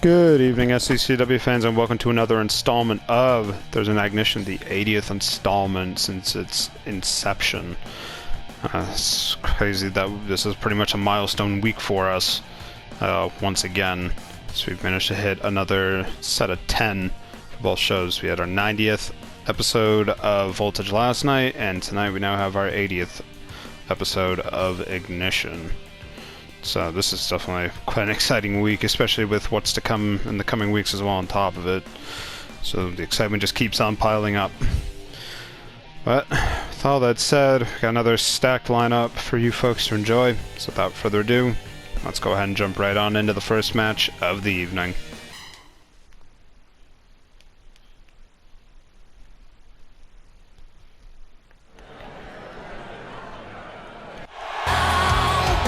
Good evening, SCCW fans, and welcome to another installment of There's an Ignition, the 80th installment since its inception. It's crazy that this is pretty much a milestone week for us, once again. So we've managed to hit another set of 10 for both shows. We had our 90th episode of Voltage last night, and tonight we now have our 80th episode of Ignition. So this is definitely quite an exciting week, especially with what's to come in the coming weeks as well on top of it. So the excitement just keeps on piling up. But with all that said, we got another stacked lineup for you folks to enjoy. So without further ado, let's go ahead and jump right on into the first match of the evening.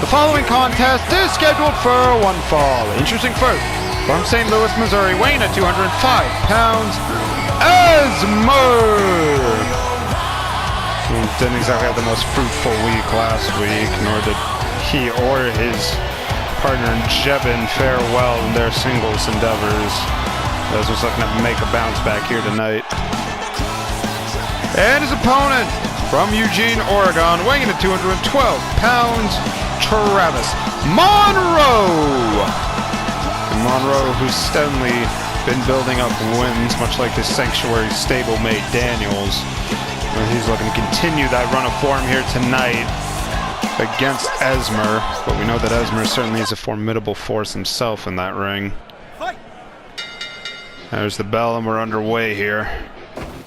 The following contest is scheduled for one fall. Interesting first, from St. Louis, Missouri, weighing at 205 pounds, Esmer! He didn't exactly have the most fruitful week last week, nor did he or his partner Jebin fare well in their singles endeavors. Esmer's looking to make a bounce back here tonight. And his opponent, from Eugene, Oregon, weighing in at 212 pounds, Travis Monroe! And Monroe, who's steadily been building up wins, much like his Sanctuary stablemate Daniels. And he's looking to continue that run of form here tonight against Esmer. But we know that Esmer certainly is a formidable force himself in that ring. There's the bell, and we're underway here.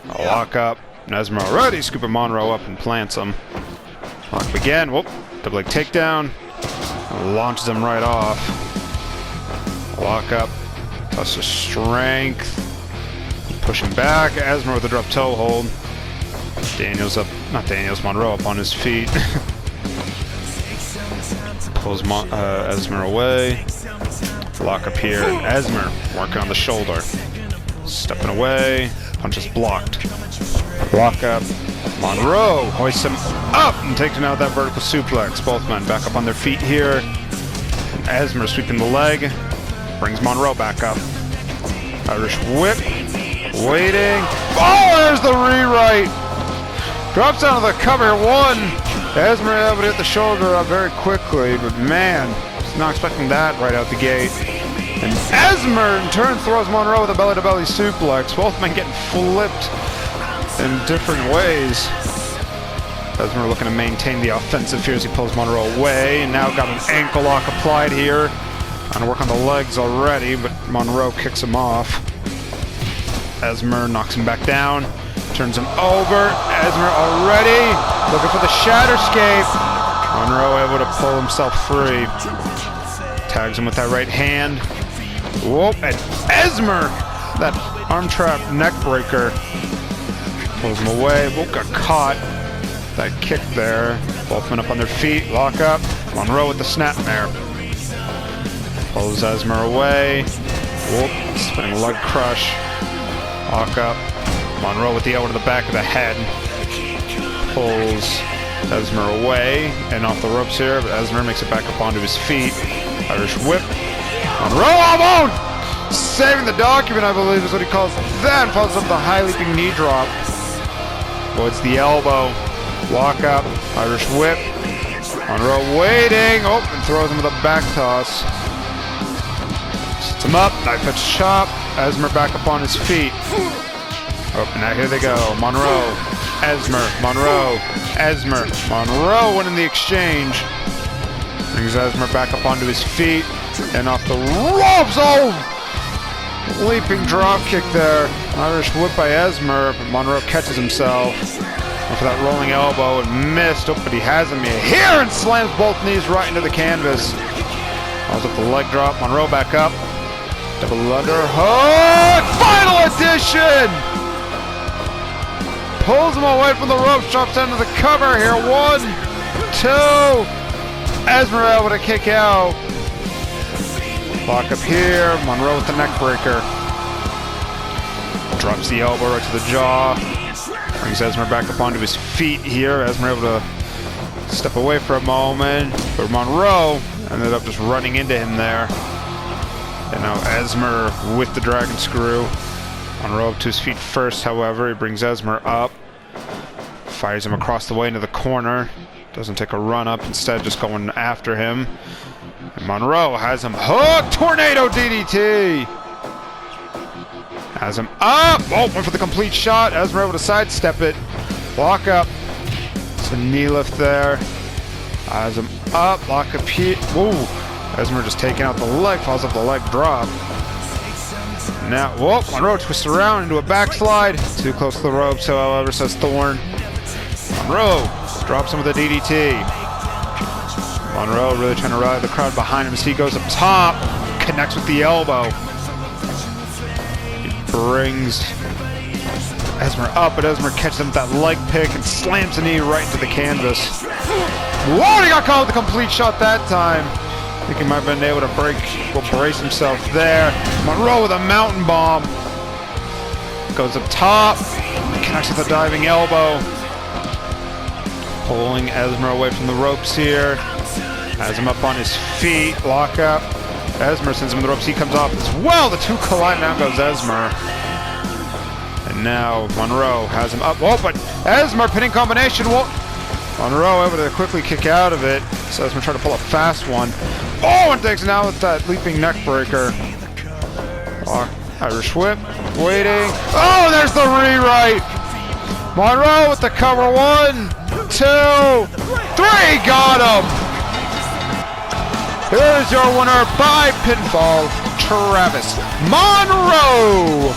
A lock up. And Esmer already scooping Monroe up and plants him. Lock up again. Whoop. Double leg takedown. Launches him right off. Lock up. Plus the strength. Push him back. Esmer with a drop toe hold. Daniels up. Not Daniels. Monroe up on his feet. Pulls Esmer away. Lock up here. And Esmer working on the shoulder. Stepping away. Punch is blocked. Lock up. Monroe hoists him up and takes him out that vertical suplex. Both men back up on their feet here. And Esmer sweeping the leg. Brings Monroe back up. Irish whip. Waiting. Oh, there's the rewrite. Drops down to the cover. One. Esmer able to hit the shoulder up very quickly, but man, he's not expecting that right out the gate. And Esmer in turn throws Monroe with a belly-to-belly suplex. Both men getting flipped in different ways. Esmer looking to maintain the offensive here as he pulls Monroe away. And now got an ankle lock applied here. Trying to work on the legs already, but Monroe kicks him off. Esmer knocks him back down. Turns him over. Esmer already looking for the Shatterscape. Monroe able to pull himself free. Tags him with that right hand. Whoop, and Esmer, that arm trap neck breaker. Pulls him away. Whoop, got caught. That kick there. Both men up on their feet. Lock up. Monroe with the snapmare. Pulls Esmer away. Whoop, spinning lug crush. Lock up. Monroe with the elbow to the back of the head. Pulls Esmer away and off the ropes here, but Esmer makes it back up onto his feet. Irish whip. Monroe almost saving the document, I believe is what he calls that. Follows up the high leaping knee drop. Avoids the elbow. Lock up. Irish whip. Monroe waiting. Oh, and throws him with a back toss. Sets him up. Knife edge chop. Esmer back up on his feet. Oh, now here they go. Monroe, Esmer, Monroe, Esmer, Monroe winning the exchange. Brings Esmer back up onto his feet and off the ropes. Oh! Leaping drop kick there. Irish whip by Esmer, but Monroe catches himself. Went for that rolling elbow and missed. Oh, but he has him here and slams both knees right into the canvas. Calls up the leg drop. Monroe back up. Double underhook. Final edition! Pulls him away from the ropes, drops down to the cover here. 1, 2. Esmer able to kick out. Lock up here. Monroe with the neck breaker. Drops the elbow right to the jaw. Brings Esmer back up onto his feet here. Esmer able to step away for a moment. But Monroe ended up just running into him there. And now Esmer with the dragon screw. Monroe up to his feet first, however. He brings Esmer up. Fires him across the way into the corner. Doesn't take a run up, instead just going after him. And Monroe has him hooked. Tornado DDT. Has him up. Oh, went for the complete shot. Esmer able to sidestep it. Lock up. It's a knee lift there. Has him up. Lock up here. Woo. Esmer just taking out the leg. Falls off the leg drop. Now, whoa. Monroe twists around into a backslide. Too close to the ropes, however, says Thorne. Monroe drops him with a DDT. Monroe really trying to rally the crowd behind him as he goes up top. Connects with the elbow. He brings Esmer up, but Esmer catches him with that leg pick and slams the knee right into the canvas. Whoa, he got caught with a complete shot that time. I think he might have been able to brace himself there. Monroe with a mountain bomb. Goes up top. Connects with a diving elbow. Pulling Esmer away from the ropes here. Has him up on his feet. Lock up. Esmer sends him to the ropes. He comes off as well. The two collide. Now goes Esmer. And now Monroe has him up. Oh, but Esmer pinning combination. Whoa. Monroe able to quickly kick out of it. So Esmer trying to pull a fast one. Oh, and takes it out with that leaping neck breaker. Irish whip. Waiting. Oh, there's the rewrite. Monroe with the cover. 1, 2, 3. Got him. Here's your winner by pinfall, Travis Monroe.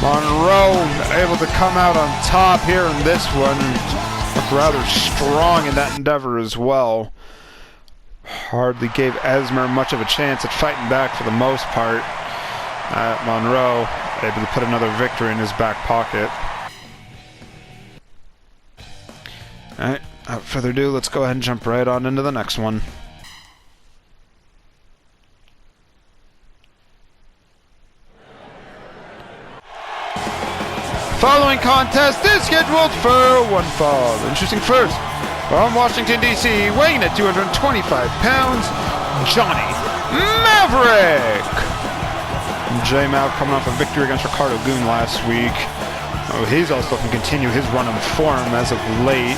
Monroe able to come out on top here in this one. Looked rather strong in that endeavor as well. Hardly gave Esmer much of a chance at fighting back for the most part. Monroe able to put another victory in his back pocket. Alright, without further ado, let's go ahead and jump right on into the next one. Following contest is scheduled for one fall. Interesting first, from Washington, D.C., weighing at 225 pounds, Johnny Maverick. J-Mav coming off a victory against Ricardo Goon last week. Oh, he's also looking to continue his run of form as of late.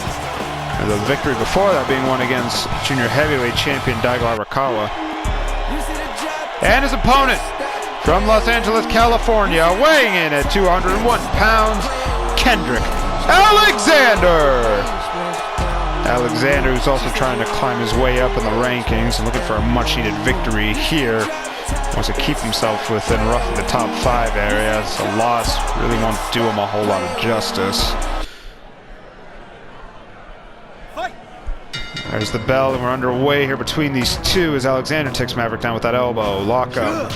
And the victory before that being won against junior heavyweight champion Daigo Arakawa. And his opponent, from Los Angeles, California, weighing in at 201 pounds, Kendrick Alexander. Alexander, who's also trying to climb his way up in the rankings and looking for a much-needed victory here. Wants to keep himself within roughly the top 5 area. So a loss really won't do him a whole lot of justice. There's the bell, and we're underway here between these two as Alexander takes Maverick down with that elbow. Lock up.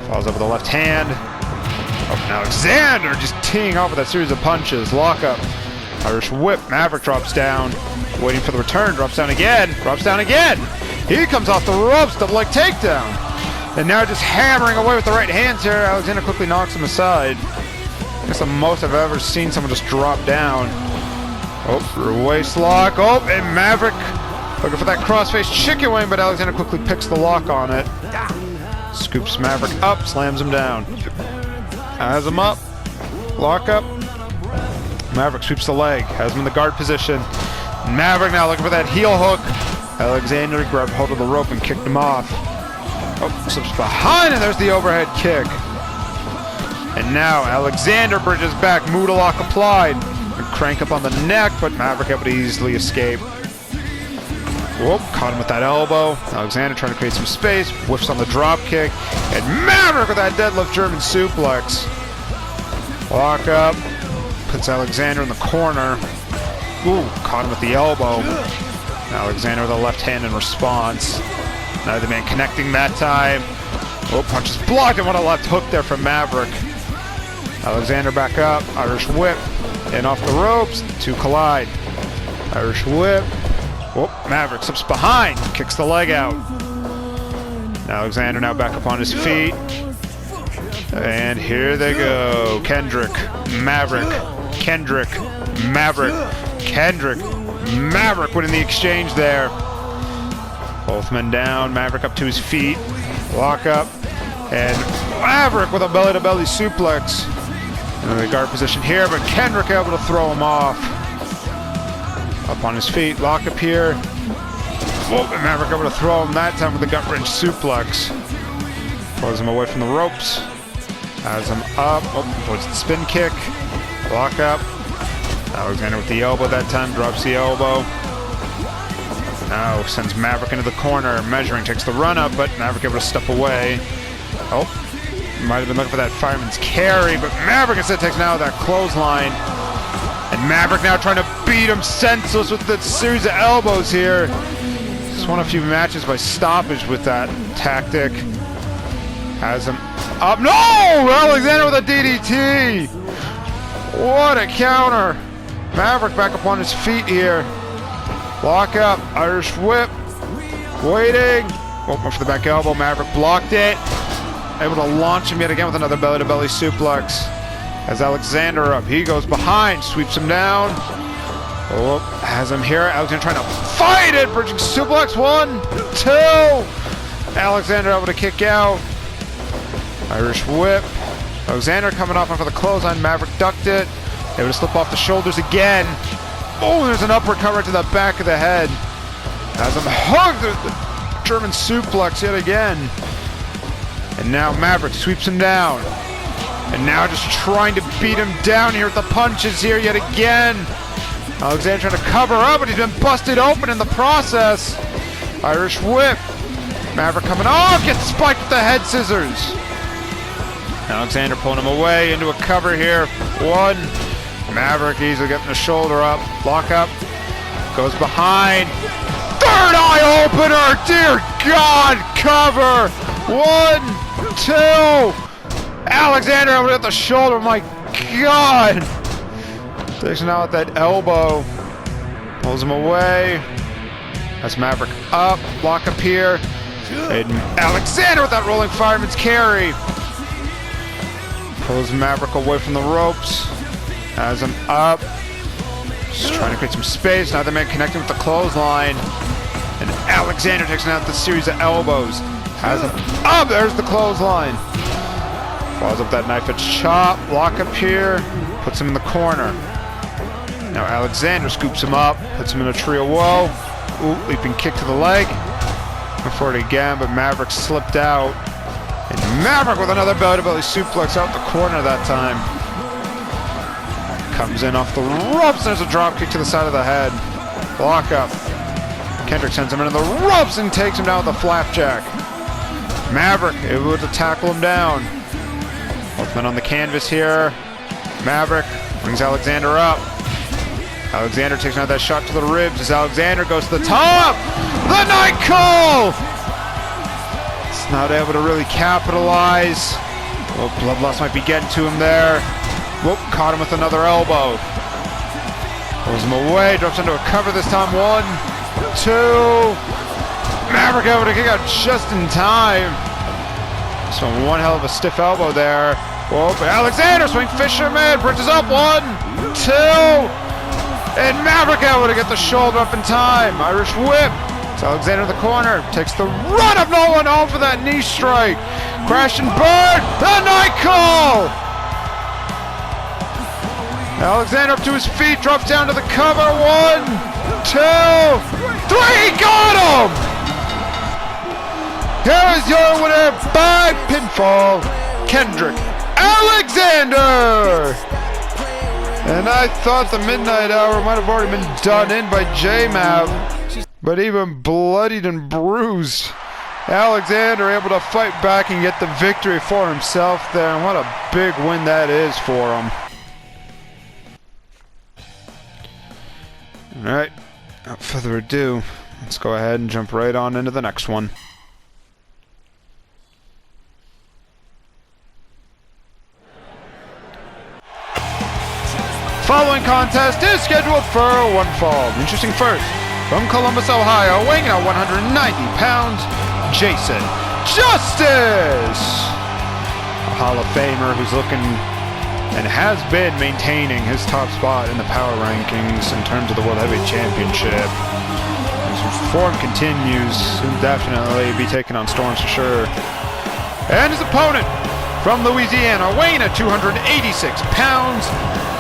Falls up with the left hand. Oh, and Alexander just teeing off with that series of punches. Lock up. Irish whip. Maverick drops down. Waiting for the return. Drops down again. Drops down again. He comes off the ropes. Double leg takedown. And now just hammering away with the right hands here. Alexander quickly knocks him aside. I guess the most I've ever seen someone just drop down. Oh, waist lock. Oh, and Maverick looking for that crossface chicken wing, but Alexander quickly picks the lock on it. Scoops Maverick up, slams him down. Has him up. Lock up. Maverick sweeps the leg, has him in the guard position. Maverick now looking for that heel hook. Alexander grabbed hold of the rope and kicked him off. Oh, slips behind, and there's the overhead kick. And now Alexander bridges back, Muda lock applied. And crank up on the neck, but Maverick able to easily escape. Whoop, caught him with that elbow. Alexander trying to create some space, whiffs on the drop kick, and Maverick with that deadlift German suplex. Lock up, puts Alexander in the corner. Ooh, caught him with the elbow. Alexander with a left hand in response. Neither man connecting that time. Oh, punch is blocked, and what a left hook there from Maverick. Alexander back up, Irish whip, and off the ropes, two collide. Irish whip. Whoop, Maverick slips behind, kicks the leg out. Alexander now back up on his feet. And here they go. Kendrick, Maverick, Kendrick, Maverick, Kendrick, Maverick winning the exchange there. Both men down, Maverick up to his feet. Lock up. And Maverick with a belly-to-belly suplex. In the guard position here, but Kendrick able to throw him off. Up on his feet, lock up here. Whoa, and Maverick able to throw him that time with the gut-wrench suplex. Pulls him away from the ropes. Has him up, towards the spin kick. Lock up. Alexander with the elbow that time, drops the elbow. Now sends Maverick into the corner. Measuring, takes the run up, but Maverick able to step away. Oh, might have been looking for that fireman's carry, but Maverick instead takes now that clothesline. And Maverick now trying to beat him senseless with the series of elbows here. Just won a few matches by stoppage with that tactic. Has him up. No! Alexander with a DDT! What a counter! Maverick back up on his feet here. Lock up, Irish whip. Waiting. Oh, went for the back elbow. Maverick blocked it. Able to launch him yet again with another belly-to-belly suplex. Has Alexander up. He goes behind, sweeps him down. Oh, has him here. Alexander trying to fight it. Bridging suplex. 1, 2. Alexander able to kick out. Irish whip. Alexander coming off for the clothesline. Maverick ducked it. Able to slip off the shoulders again. Oh, there's an upward cover to the back of the head. Has him hugged the German suplex yet again. And now Maverick sweeps him down. And now just trying to beat him down here with the punches here yet again. Alexander trying to cover up, but he's been busted open in the process. Irish whip. Maverick coming off, gets spiked with the head scissors. Alexander pulling him away into a cover here. 1. Maverick easily getting the shoulder up. Lock up. Goes behind. Third eye opener. Dear God. Cover. 1, 2. Alexander over at the shoulder. My God. Takes him out with that elbow. Pulls him away. That's Maverick up. Lock up here. And Alexander with that rolling fireman's carry. Pulls Maverick away from the ropes. Has him up. Just trying to create some space. Now the man connecting with the clothesline. And Alexander takes out the series of elbows. Has him up. There's the clothesline. Follows up that knife edge chop. Lock up here. Puts him in the corner. Now Alexander scoops him up. Puts him in a tree of woe. Ooh, leaping kick to the leg. Went for it again, but Maverick slipped out. And Maverick with another belly-to-belly suplex out the corner that time. Comes in off the ropes. There's a drop kick to the side of the head. Block up. Kendrick sends him into the ropes and takes him down with a flapjack. Maverick able to tackle him down. Both men on the canvas here. Maverick brings Alexander up. Alexander takes another that shot to the ribs as Alexander goes to the top. The night call! It's not able to really capitalize. Well, blood loss might be getting to him there. Whoop, caught him with another elbow. Pulls him away, drops into a cover this time. 1, 2. Maverick able to kick out just in time. So one hell of a stiff elbow there. Whoop, Alexander swing fisherman, bridges up. 1, 2. And Maverick able to get the shoulder up in time. Irish whip. It's Alexander in the corner. Takes the run of no one home for that knee strike. Crash and burn. The night call. Alexander up to his feet. Drops down to the cover. 1, 2, 3. Got him. Here is your winner by pinfall, Kendrick Alexander. And I thought the midnight hour might have already been done in by J-Mav, but even bloodied and bruised, Alexander able to fight back and get the victory for himself there, and what a big win that is for him. Alright, without further ado, let's go ahead and jump right on into the next one. Following contest is scheduled for one fall. Interesting first, from Columbus, Ohio, weighing in at 190 pounds, Jason Justice! A Hall of Famer who's looking and has been maintaining his top spot in the power rankings in terms of the World Heavyweight Championship. As his form continues, he'll definitely be taking on storms for sure. And his opponent from Louisiana, weighing at 286 pounds,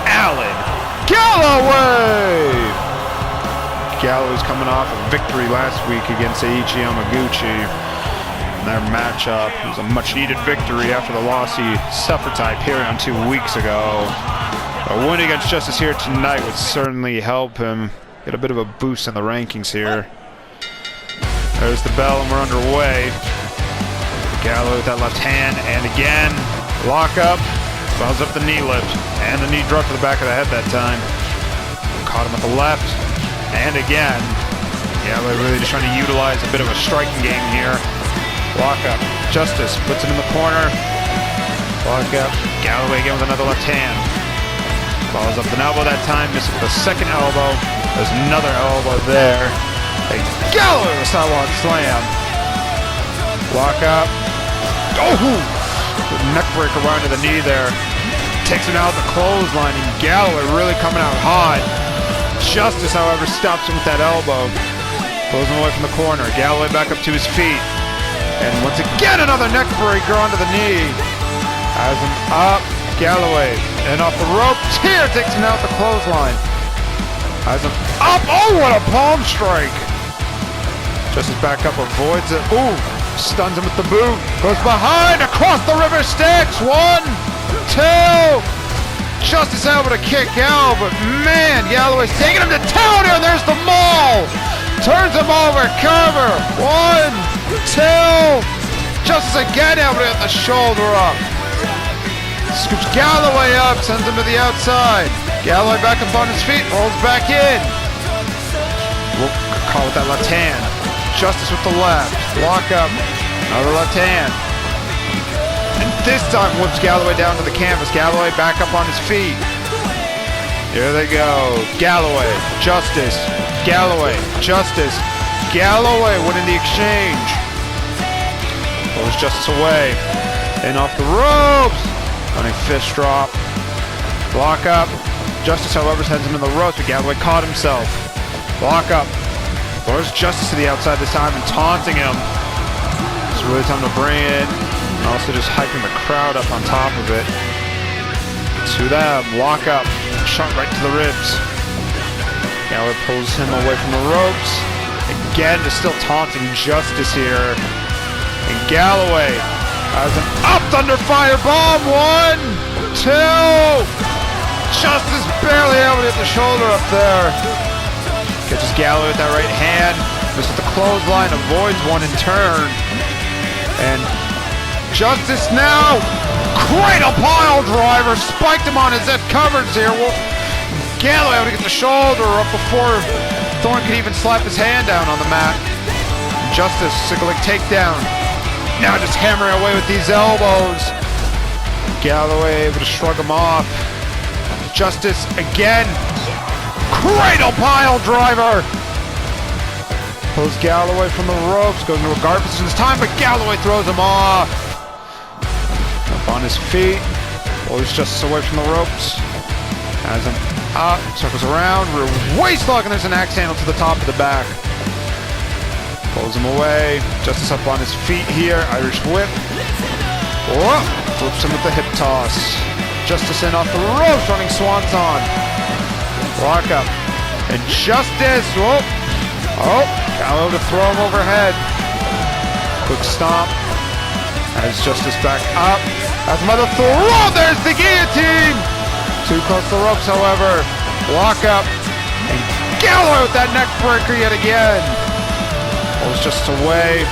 Alan Galloway. Galloway's coming off a victory last week against Eiichi Yamaguchi. In their matchup, it was a much-needed victory after the loss he suffered to Hyperion 2 weeks ago. A win against Justice here tonight would certainly help him get a bit of a boost in the rankings here. There's the bell and we're underway. Galloway with that left hand, and again, lock up, bounce up the knee lift, and the knee drop to the back of the head that time. Caught him at the left, and again, Galloway really just trying to utilize a bit of a striking game here. Lock up, Justice puts him in the corner. Lock up, Galloway again with another left hand. Follows up with an elbow that time, misses with a second elbow. There's another elbow there. Hey, Galloway with a sidewalk slam. Lock up. Oh! Neck breaker right to the knee there. Takes him out of the clothesline, and Galloway really coming out hot. Justice, however, stops him with that elbow. Pulls him away from the corner. Galloway back up to his feet. And once again, another neck breaker onto the knee. Has him up. Galloway. And off the rope. Here takes him out the clothesline. Has him up. Oh, what a palm strike. Justice back up, avoids it. Ooh. Stuns him with the boot. Goes behind. Across the river Styx. 1, 2. Justice able to kick out. But man, Galloway's taking him to town here. And there's the maul. Turns him over. Cover. 1, 2. Justice again able to get the shoulder up. Scoops Galloway up, sends him to the outside. Galloway back up on his feet, rolls back in. Whoop, call with that left hand. Justice with the left. Lock up. Another left hand. And this time whips Galloway down to the canvas. Galloway back up on his feet. Here they go. Galloway. Justice. Galloway. Justice. Galloway winning the exchange. Pulls Justice away. And off the ropes. Running fist drop. Lock up. Justice, however, sends him in the ropes, but Galloway caught himself. Lock up. Throws Justice to the outside this time and taunting him. It's really time to bring it. And also just hyping the crowd up on top of it. To them. Lock up. Shot right to the ribs. Galloway pulls him away from the ropes. Again, just still taunting Justice here. And Galloway has an up under fire bomb. 1, 2. Justice barely able to get the shoulder up there. Catches Galloway with that right hand. Misses the clothesline, avoids one in turn. And Justice now. Cradle pile driver. Spiked him on his head. Covers here. Well, Galloway able to get the shoulder up before Thorne could even slap his hand down on the mat. Justice, single leg takedown. Now just hammering away with these elbows. Galloway able to shrug him off. Justice again. Cradle pile driver. Pulls Galloway from the ropes. Goes into a guard position this time, but Galloway throws him off. Up on his feet. Pulls Justice away from the ropes. Has him up. Circles around. Rear waist lock, and there's an axe handle to the top of the back. Pulls him away. Justice up on his feet here. Irish whip. Whoa. Flips him with the hip toss. Justice in off the ropes, running swanton. Lock up. And Justice. Whoa. Oh. Galloway to throw him overhead. Quick stomp. Has Justice back up. Has another throw. There's the guillotine. Too close to the ropes, however. Lock up. And Galloway with that neck breaker yet again. Pulls Justice away.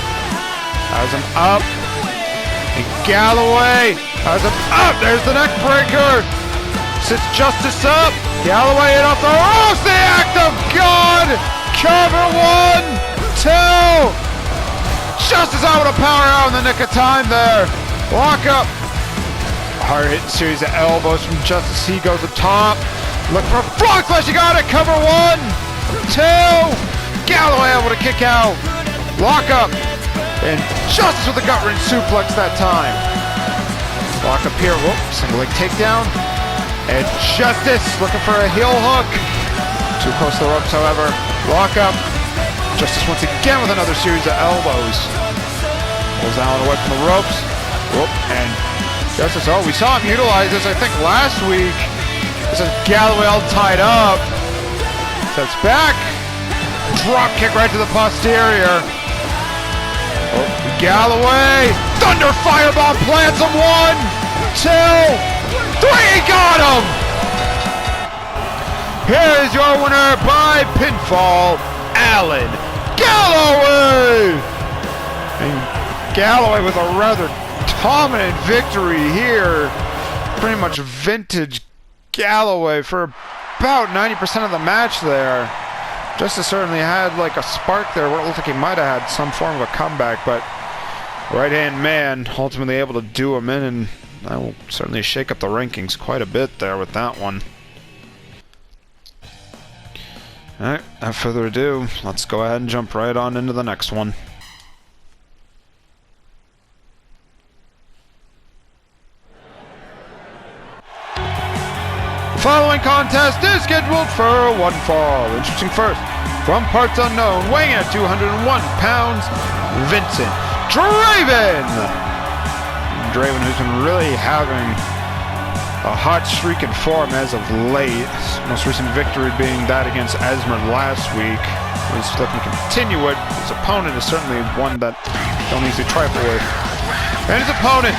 Has him up. And Galloway has him up. There's the neck breaker. Sits Justice up. Galloway in off the ropes. The act of God. Cover. 1, 2. Justice able to power out in the nick of time there. Lock up. Hard hitting series of elbows from Justice. He goes up top. Look for a frog splash. You got it. Cover. 1, 2. Galloway able to kick out. Lock up. And Justice with a gut wrench suplex that time. Lock up here. Whoop. Single leg takedown. And Justice looking for a heel hook. Too close to the ropes, however. Lock up. Justice once again with another series of elbows. Pulls Allen away from the ropes. Whoop, and Justice, we saw him utilize this, I think, last week. This is Galloway all tied up. Steps back. Drop kick right to the posterior. Oh, Galloway. Thunder fireball plants him. 1, 2, 3. Got him. Here's your winner by pinfall, Alan Galloway. And Galloway with a rather dominant victory here. Pretty much vintage Galloway for about 90% of the match there. Justice certainly had like a spark there where it looked like he might have had some form of a comeback, but right-hand man ultimately able to do him in, and that will certainly shake up the rankings quite a bit there with that one. Alright, without further ado, let's go ahead and jump right on into the next one. The following contest is scheduled for one fall. Interesting first, from parts unknown, weighing at 201 pounds, Vincent Draven! Draven, who's been really having a hot streak in form as of late. His most recent victory being that against Esmer last week. He's looking to continue it. His opponent is certainly one that don't easily trifle with. And his opponent,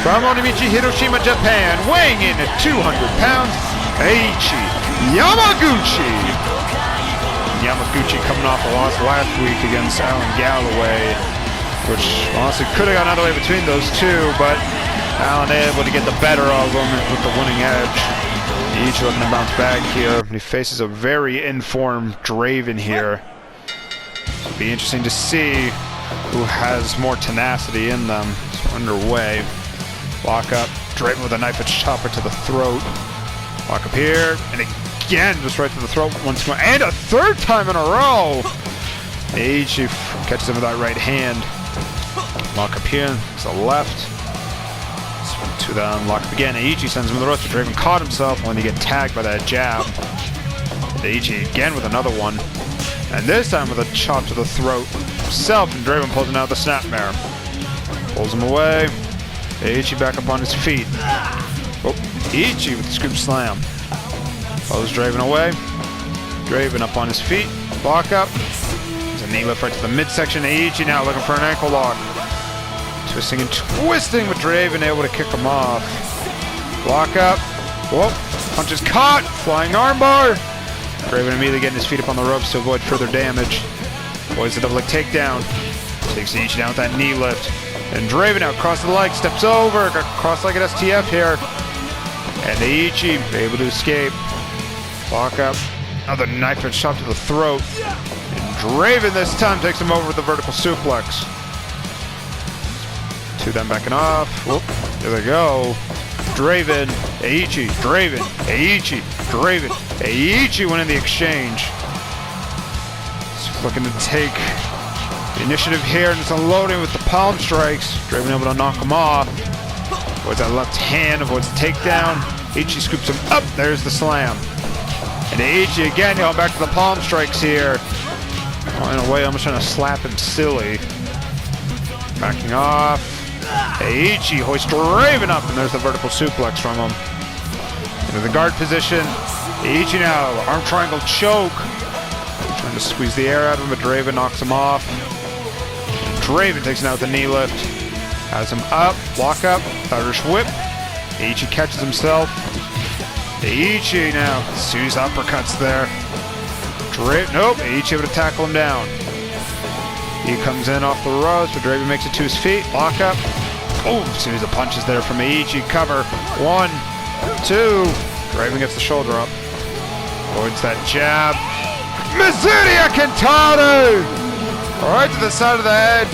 from Onimichi, Hiroshima, Japan, weighing in at 200 pounds, Eiichi Yamaguchi. Yamaguchi coming off a loss last week against Alan Galloway, which honestly could have gone either way between those two, but Alan able to get the better of him with the winning edge. Each looking to bounce back here. He faces a very informed Draven here. It'll be interesting to see who has more tenacity in them. It's underway. Lock up. Draven with a knife and chopper to the throat. Lock up here, and again, just right to the throat once more, and a third time in a row! Eiichi catches him with that right hand. Lock up here, to the left. To the lock up again. Eiichi sends him to the roast. Draven caught himself when he get tagged by that jab. Eiichi again with another one, and this time with a chop to the throat himself, and Draven pulls him out the snapmare. Pulls him away. Eiichi back up on his feet. Oh, Eiichi with the scoop slam. Pulls Draven away. Draven up on his feet. Block up. There's a knee lift right to the midsection. Eiichi now looking for an ankle lock. Twisting and twisting with Draven able to kick him off. Block up. Whoa. Punch is caught. Flying armbar. Draven immediately getting his feet up on the ropes to avoid further damage. Avoids the double leg takedown. Takes Eiichi down with that knee lift. And Draven out across the leg. Steps over. Got cross-legged STF here. And Eiichi able to escape. Lock up. Another knife and chop to the throat. And Draven this time takes him over with the vertical suplex. Two them backing off. Whoop. There they go. Draven, Eiichi, Draven, Eiichi, Draven, Eiichi winning the exchange. Just looking to take the initiative here, and it's unloading with the palm strikes. Draven able to knock him off. Avoids that left hand, avoids the takedown. Eiichi scoops him up. There's the slam. And Eiichi again going back to the palm strikes here. Oh, in a way, almost trying to slap him silly. Backing off. Eiichi hoists Draven up, and there's the vertical suplex from him. Into the guard position. Eiichi now, arm triangle choke. Trying to squeeze the air out of him, but Draven knocks him off. Draven takes him out with the knee lift. Has him up, block up, Irish whip. Eiichi catches himself. Eiichi now, series uppercuts there. Nope, Eiichi able to tackle him down. He comes in off the ropes, but Draven makes it to his feet. Lock up. Oh, series of punches there from Eiichi. Cover. 1, 2. Draven gets the shoulder up. Avoids that jab. Mizuria Kentaro! Right to the side of the head.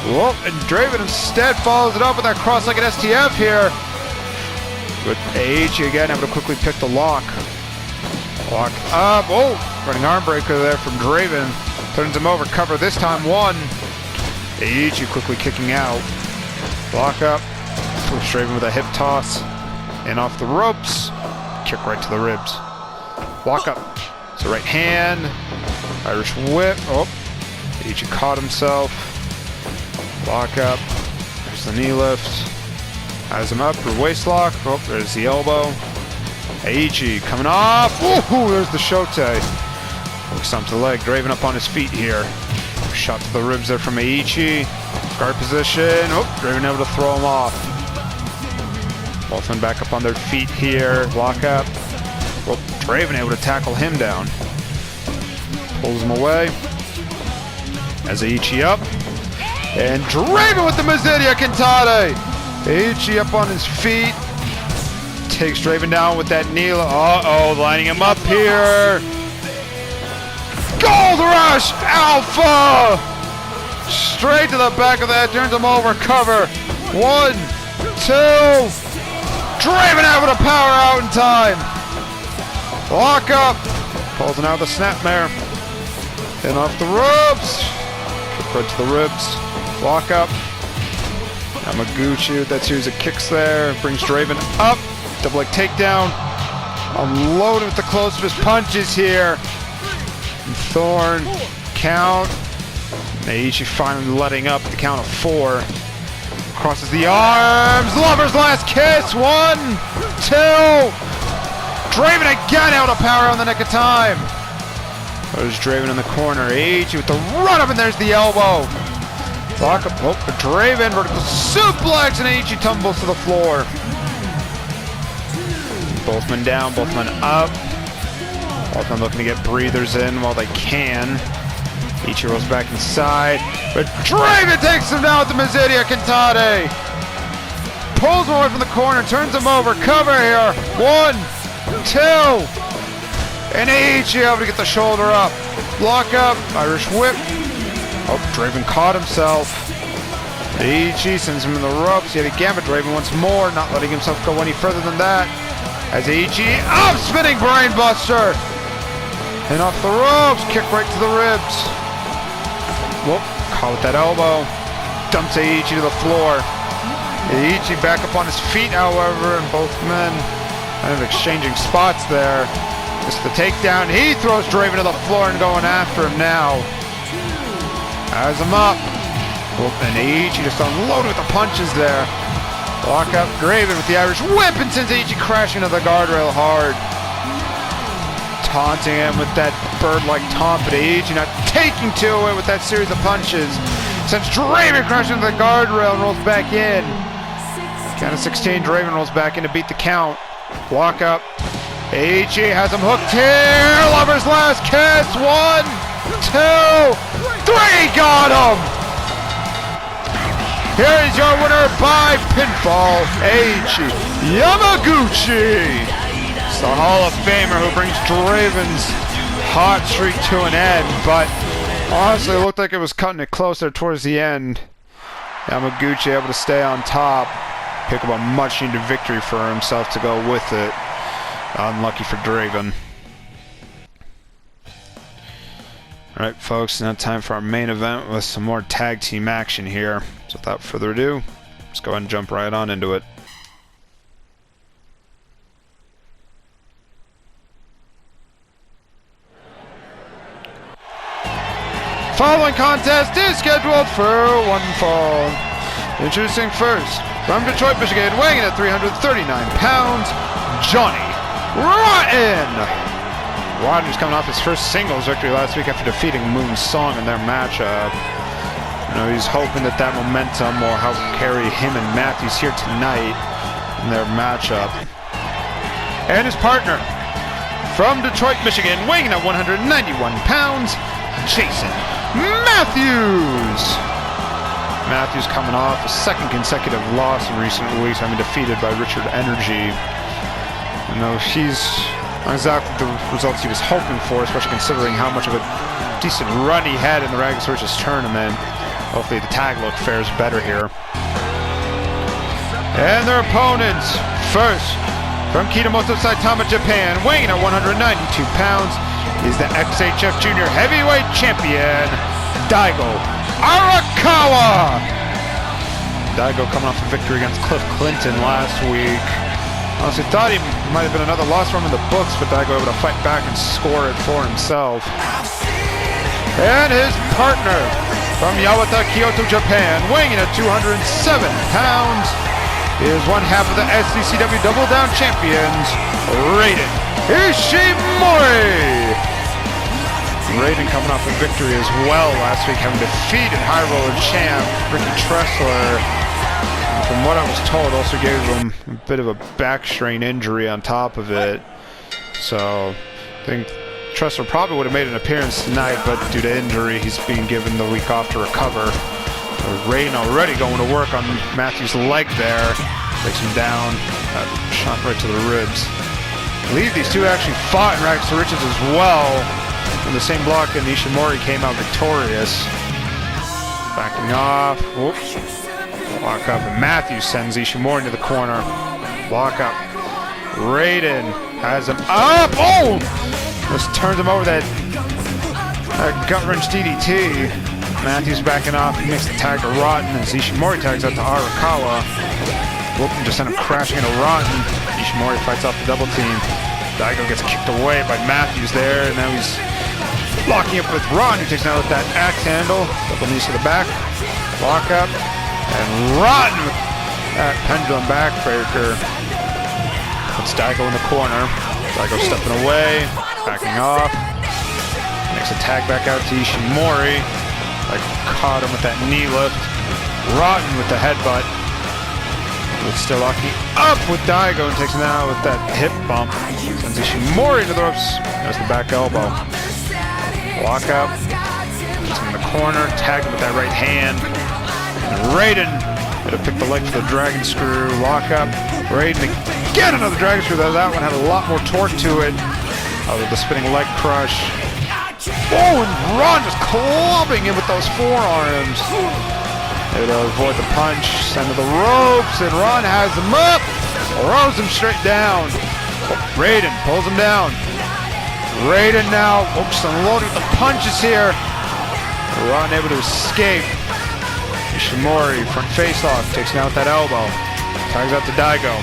Whoa, and Draven instead follows it up with that cross-legged STF here. With Eiichi again able to quickly pick the lock. Lock up. Oh, running arm breaker there from Draven. Turns him over. Cover this time. 1. Eiichi quickly kicking out. Lock up. Push Draven with a hip toss. And off the ropes. Kick right to the ribs. Lock up. So right hand. Irish whip. Oh. Eiichi caught himself. Lock up. There's the knee lift. Has him up for waist lock. Oh, there's the elbow. Aichi coming off. Ooh, there's the shote. Hooks onto the leg. Draven up on his feet here. Shot to the ribs there from Aichi. Guard position. Oh, Draven able to throw him off. Both men back up on their feet here. Lock up. Oh, Draven able to tackle him down. Pulls him away. As Aichi up. And Draven with the Miseria Cantata. Aichi up on his feet. Takes Draven down with that knee. Uh-oh, lining him up here. Gold Rush Alpha! Straight to the back of that, turns him over, cover. 1, 2. Draven able to power out in time. Lock up. Pulls him out of the snapmare. In off the ropes. Kick right to the ribs. Lock up. Yamaguchi with that series of kicks there. Brings Draven up. Double leg takedown. Unloaded with the closest punches here. And Thorn. Count. Aichi finally letting up at the count of 4. Crosses the arms. Lover's last kiss. 1, 2. Draven again out of power on the nick of time. There's Draven in the corner. Aichi with the run up, and there's the elbow. Lock up. Oh, Draven vertical suplex, and Aichi tumbles to the floor. Both men down, both men up. Both men looking to get breathers in while they can. Aichi rolls back inside, but Draven takes him down with the Miseria Cantata. Pulls him away from the corner, turns him over. Cover here. 1, 2. And Aichi able to get the shoulder up. Lock up. Irish whip. Oh, Draven caught himself. Aichi sends him in the ropes. Yet again, but Draven once more, not letting himself go any further than that. As Aichi up, spinning brainbuster. And off the ropes, kick right to the ribs. Whoop, caught with that elbow. Dumps Aichi to the floor. Aichi back up on his feet, however, and both men kind of exchanging spots there. Just the takedown. He throws Draven to the floor and going after him now. Has him up. And Aichi just unloaded with the punches there. Lock up Draven with the Irish whip and sends Aichi crashing to the guardrail hard. Taunting him with that bird-like taunt, but Aichi not taking to it with that series of punches. Sends Draven crashing to the guardrail and rolls back in. Count of 16, Draven rolls back in to beat the count. Lock up. Aichi has him hooked here. Lover's last kiss. 1, 2, 3. Got him. Here is your winner by pinfall, Aichi Yamaguchi. It's the Hall of Famer who brings Draven's hot streak to an end, but honestly it looked like it was cutting it closer towards the end. Yamaguchi able to stay on top, pick up a much needed victory for himself to go with it. Unlucky for Draven. Alright folks, now time for our main event with some more tag team action here. So without further ado, let's go ahead and jump right on into it. Following contest is scheduled for one fall. Introducing first, from Detroit, Michigan, weighing in at 339 pounds, Johnny Rotten! Rotten is coming off his first singles victory last week after defeating Moon Song in their matchup. You know, he's hoping that that momentum will help carry him and Matthews here tonight in their matchup. And his partner, from Detroit, Michigan, weighing in at 191 pounds, Jason Matthews! Matthews coming off a second consecutive loss in recent weeks, having defeated by Richard Energy. You know, he's not exactly the results he was hoping for, especially considering how much of a decent run he had in the Rags vs. Tournament. Hopefully the tag look fares better here. And their opponents, first, from Kitamoto, Saitama, Japan, weighing at 192 pounds, is the XHF Junior Heavyweight Champion, Daigo Arakawa! Daigo coming off a victory against Cliff Clinton last week. Honestly thought he might have been another loss for him in the books, but Daigo able to fight back and score it for himself. And his partner, from Yawata, Kyoto, Japan, weighing in at 207 pounds, is one half of the SCCW Double Down Champions, Raiden Ishimori. Raiden coming off a victory as well last week, having defeated High Roller champ Ricky Tressler. From what I was told, also gave him a bit of a back strain injury on top of it. So I think Tressler probably would have made an appearance tonight, but due to injury, he's being given the week off to recover. Raiden already going to work on Matthew's leg there. Takes him down, shot right to the ribs. I believe these two actually fought in Rags to Riches as well. In the same block, and Ishimori came out victorious. Backing off. Whoops. Block up, and Matthews sends Ishimori into the corner. Block up. Raiden has him up. Oh! Just turns him over that gut wrench DDT. Matthews backing off. He makes the tag to Rotten as Ishimori tags out to Arakawa. Whoop, and just sent him crashing into Rotten. Ishimori fights off the double team. Daigo gets kicked away by Matthews there, and now he's locking up with Rotten, who takes out with that axe handle. Double knees to the back. Lock up. And Rotten with that pendulum backbreaker. Puts Daigo in the corner. Daigo stepping away. Backing off. Makes a tag back out to Ishimori. Like caught him with that knee lift. Rotten with the headbutt. It's still locking up with Daigo and takes him out with that hip bump. Sends Ishimori to the ropes. There's the back elbow. Lock up. Puts him in the corner. Tagged him with that right hand. And Raiden had to pick the leg for the dragon screw. Lock up. Raiden again another dragon screw. That one had a lot more torque to it. With the spinning leg crush. Oh, and Ron just clubbing him with those forearms. Able to avoid the punch, send to the ropes, and Ron has him up, throws him straight down. Raiden pulls him down. Raiden now, just unloading the punches here. Ron able to escape. Ishimori, front face off, takes him out with that elbow. Tags out to Daigo.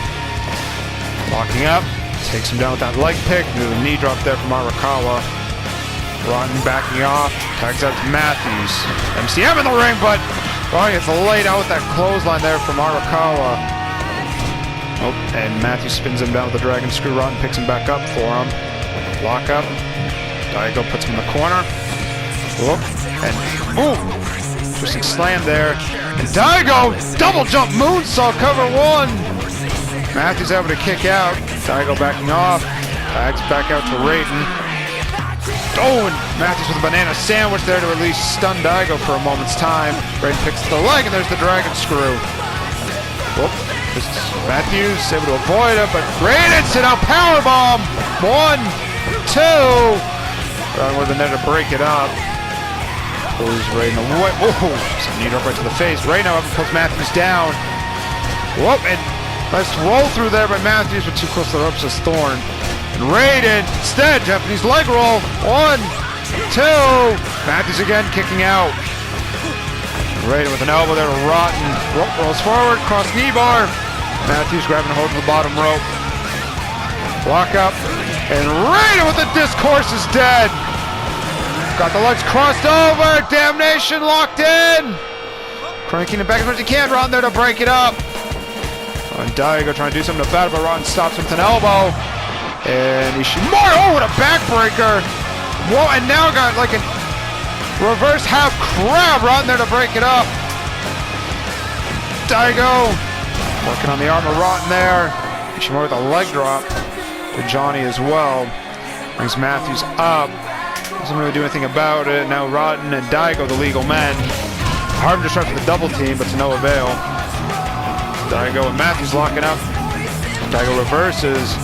Locking up, takes him down with that leg pick. There's a knee drop there from Arakawa. Rotten backing off, tags out to Matthews. MCM in the ring, but Ron gets laid out with that clothesline there from Arakawa. Oh, and Matthews spins him down with the dragon screw. Ron picks him back up for him. Lock up. Daigo puts him in the corner. Whoop, and boom! Twisting slam there. And Daigo, double jump moonsault, cover one. Matthews able to kick out. Daigo backing off. Tags back out to Raiden. Oh, and Matthews with a banana sandwich there to at least stun Daigo for a moment's time. Raiden picks the leg, and there's the dragon screw. Whoop. Matthews able to avoid it, but Raiden sit out powerbomb. 1, 2. With the net to break it up. Pulls Raiden away. Oh, some knee drop right to the face. Raiden now pulls Matthews down. Whoop, and nice roll through there by Matthews, but too close to the ropes as Thorn. And Raiden, instead, Japanese leg roll. 1, 2. Matthews again kicking out. Raiden with an elbow there to Rotten. Rolls forward, cross knee bar. Matthews grabbing a hold of the bottom rope. Lock up. And Raiden with the discourse is dead. Got the legs crossed over. Damnation locked in. Cranking it back as much as he can. Rotten there to break it up. And Daigo trying to do something about it, but Rotten stops him with an elbow. And Ishimori, oh, what a backbreaker. Whoa, and now got like a reverse half crab Rotten there to break it up. Daigo working on the arm of Rotten there. Ishimori with a leg drop to Johnny as well. Brings Matthews up. Doesn't really do anything about it. Now Rotten and Daigo, the legal men. Hard to try for the double team, but to no avail. Daigo and Matthews locking up. Daigo reverses.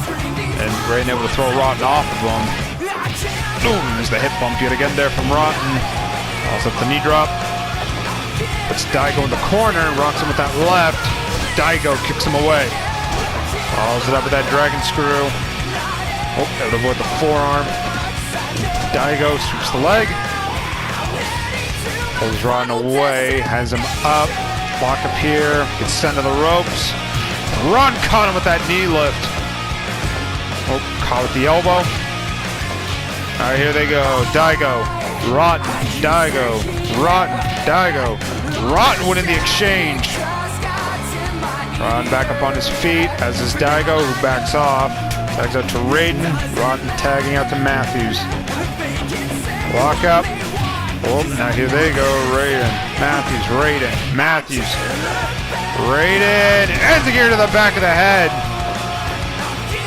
And Raiden able to throw Rotten off of him. Boom! There's the hip bump yet again there from Rotten. Calls up the knee drop. Puts Daigo in the corner. Rocks him with that left. Daigo kicks him away. Follows it up with that dragon screw. Oh, able to avoid the forearm. Daigo sweeps the leg. Pulls Rotten away. Has him up. Lock up here. Gets sent to the ropes. Rotten caught him with that knee lift. Oh, caught with the elbow. All right, here they go. Daigo, Rotten, Daigo, Rotten, Daigo. Rotten winning the exchange. Rotten back up on his feet, as is Daigo, who backs off. Tags out to Raiden. Rotten tagging out to Matthews. Lock up. Oh, now here they go. Raiden. Matthews. Raiden. Matthews. Raiden. Ends the gear to the back of the head.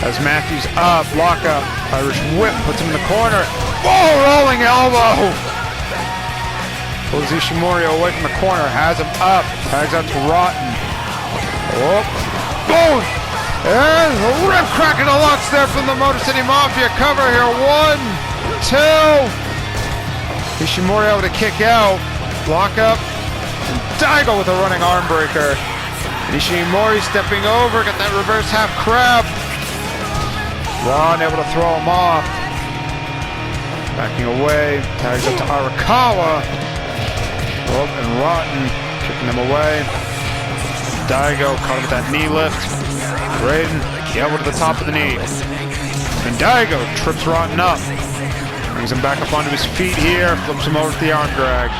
As Matthews up. Lock up. Irish whip. Puts him in the corner. Oh, rolling elbow. Pulls Ishimori away from the corner. Has him up. Tags out to Rotten. Oh, boom! And rib cracking deluxe there from the Motor City Mafia. Cover here. 1, 2. Ishimori able to kick out. Lock up. And Daigo with a running arm breaker. Ishimori stepping over. Got that reverse half crab. Ron able to throw him off. Backing away. Tags up to Arakawa. Oh, and Rotten kicking him away. Daigo caught him with that knee lift. Raiden, elbow to the top of the knee. And Daigo trips Rotten up. Brings him back up onto his feet here. Flips him over to the arm drag.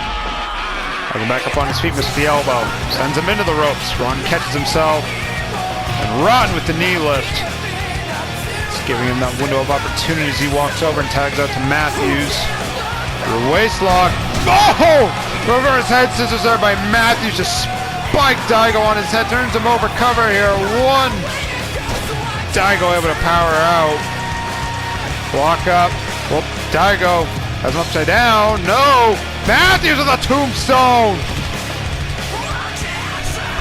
Has him back up on his feet, misses the elbow. Sends him into the ropes. Rotten catches himself. And Rotten with the knee lift. It's giving him that window of opportunity as he walks over and tags out to Matthews. Through waist lock. Oh! Reverse head scissors there by Matthews. Just spike Daigo on his head, turns him over, cover here. 1. Daigo able to power out. Block up. Whoop. Daigo has him upside down. No! Matthews with a tombstone!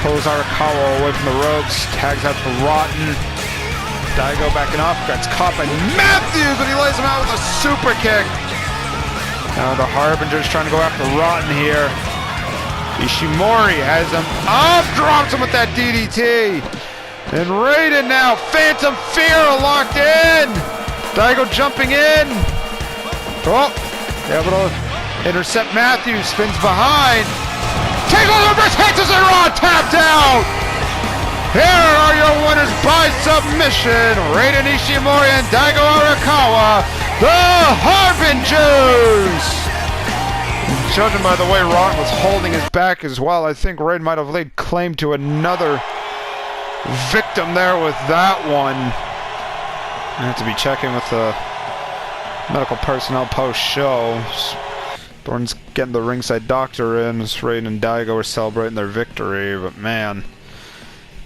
Pulls Arakawa away from the ropes. Tags out to Rotten. Daigo backing off. Gets caught by Matthews, but he lays him out with a super kick. Now the Harbinger's trying to go after Rotten here. Ishimori has him up, drops him with that DDT. And Raiden now, Phantom Fear locked in. Daigo jumping in. Oh, able to intercept Matthews, spins behind. Takes on the reverse head scissors, tapped out. Here are your winners by submission. Raiden Ishimori and Daigo Arakawa, the Harbingers. Judging by the way Rotten was holding his back as well, I think Raiden might have laid claim to another victim there with that one. I have to be checking with the medical personnel post-show. Thornton's getting the ringside doctor in as Raiden and Daigo are celebrating their victory, but man,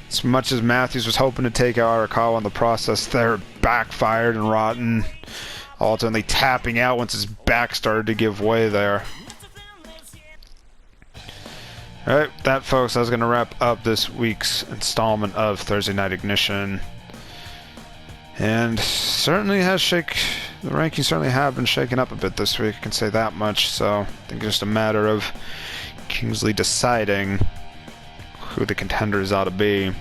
as much as Matthews was hoping to take out Arakawa in the process there, backfired, and Rotten ultimately tapping out once his back started to give way there. Alright, that folks, that's going to wrap up this week's installment of Thursday Night Ignition. And certainly has the rankings certainly have been shaken up a bit this week, I can say that much, so I think it's just a matter of Kingsley deciding who the contenders ought to be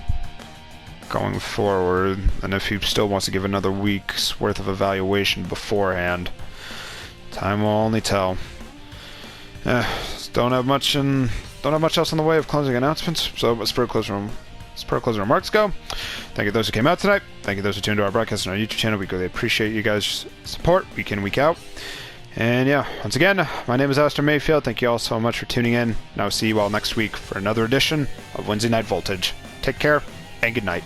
going forward, and if he still wants to give another week's worth of evaluation beforehand. Time will only tell. Don't have much else in the way of closing announcements, so as per closing remarks go, thank you to those who came out tonight. Thank you to those who tuned to our broadcast on our YouTube channel. We really appreciate you guys' support week in, week out. And yeah, once again, my name is Alistair Mayfield. Thank you all so much for tuning in, and I'll see you all next week for another edition of Wednesday Night Voltage. Take care, and good night.